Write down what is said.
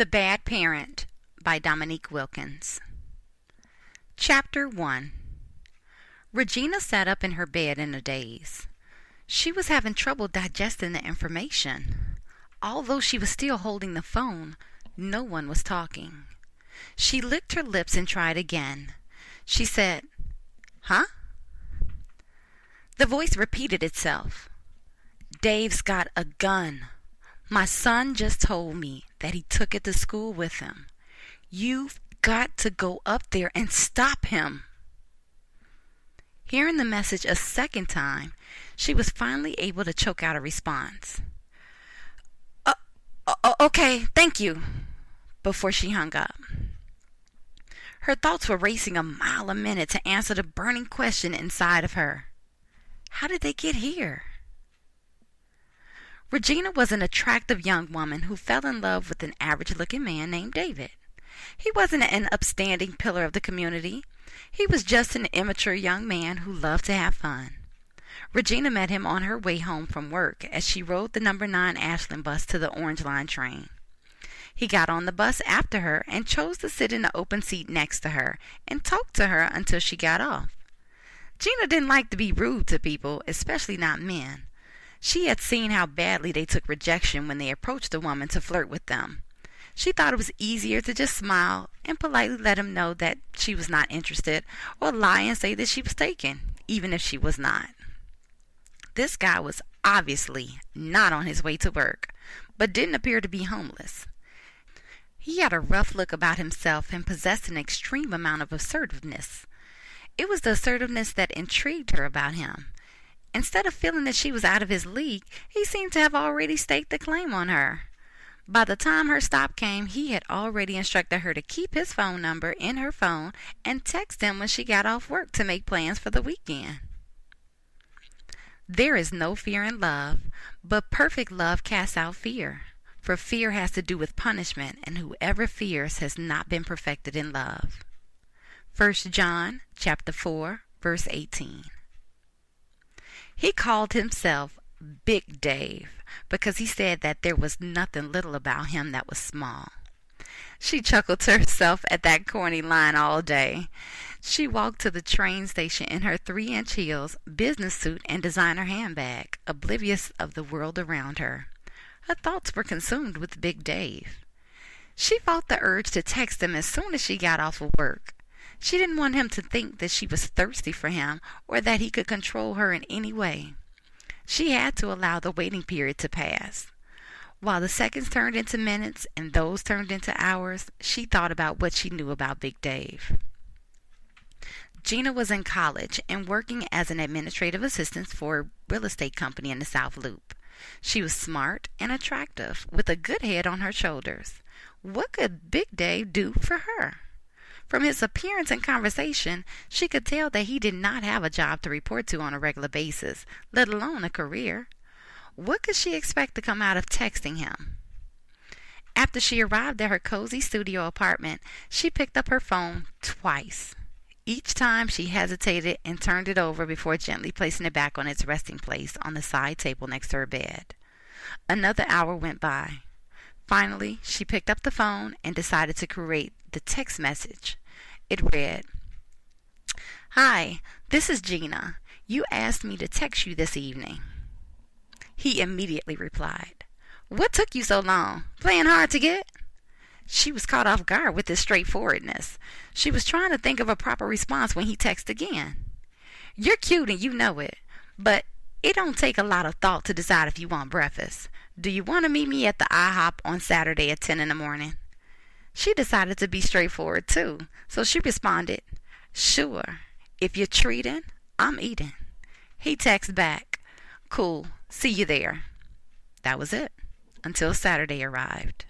The Bad Parent by Dominique Wilkins. Chapter 1. Regina sat up in her bed in a daze. She was having trouble digesting the information. Although she was still holding the phone, no one was talking. She licked her lips and tried again. She said, "Huh?" The voice repeated itself. "Dave's got a gun. My son just told me that he took it to school with him. You've got to go up there and stop him." Hearing the message a second time, she was finally able to choke out a response. Okay, thank you," before she hung up. Her thoughts were racing a mile a minute to answer the burning question inside of her. How did they get here? Regina was an attractive young woman who fell in love with an average-looking man named David. He wasn't an upstanding pillar of the community. He was just an immature young man who loved to have fun. Regina met him on her way home from work as she rode the number 9 Ashland bus to the Orange Line train. He got on the bus after her and chose to sit in the open seat next to her and talk to her until she got off. Gina didn't like to be rude to people, especially not men. She had seen how badly they took rejection when they approached a woman to flirt with them. She thought it was easier to just smile and politely let him know that she was not interested, or lie and say that she was taken, even if she was not. This guy was obviously not on his way to work, but didn't appear to be homeless. He had a rough look about himself and possessed an extreme amount of assertiveness. It was the assertiveness that intrigued her about him. Instead of feeling that she was out of his league, he seemed to have already staked a claim on her. By the time her stop came, he had already instructed her to keep his phone number in her phone and text him when she got off work to make plans for the weekend. There is no fear in love, but perfect love casts out fear. For fear has to do with punishment, and whoever fears has not been perfected in love. 1 John chapter 4, verse 18. He called himself Big Dave because he said that there was nothing little about him that was small. She chuckled to herself at that corny line all day. She walked to the train station in her 3-inch heels, business suit, and designer handbag, oblivious of the world around her. Her thoughts were consumed with Big Dave. She felt the urge to text him as soon as she got off of work. She didn't want him to think that she was thirsty for him or that he could control her in any way. She had to allow the waiting period to pass. While the seconds turned into minutes and those turned into hours, she thought about what she knew about Big Dave. Gina was in college and working as an administrative assistant for a real estate company in the South Loop. She was smart and attractive, with a good head on her shoulders. What could Big Dave do for her? From his appearance and conversation, she could tell that he did not have a job to report to on a regular basis, let alone a career. What could she expect to come out of texting him? After she arrived at her cozy studio apartment, she picked up her phone twice. Each time she hesitated and turned it over before gently placing it back on its resting place on the side table next to her bed. Another hour went by. Finally, she picked up the phone and decided to create the text message. It read, "Hi, this is Gina. You asked me to text you this evening." He immediately replied, "What took you so long? Playing hard to get?" She was caught off guard with his straightforwardness. She was trying to think of a proper response when he texted again. "You're cute and you know it, but it don't take a lot of thought to decide if you want breakfast. Do you want to meet me at the IHOP on Saturday at 10 in the morning?" She decided to be straightforward too, so she responded, "Sure. If you're treating, I'm eating." He texted back, "Cool. See you there." That was it, until Saturday arrived.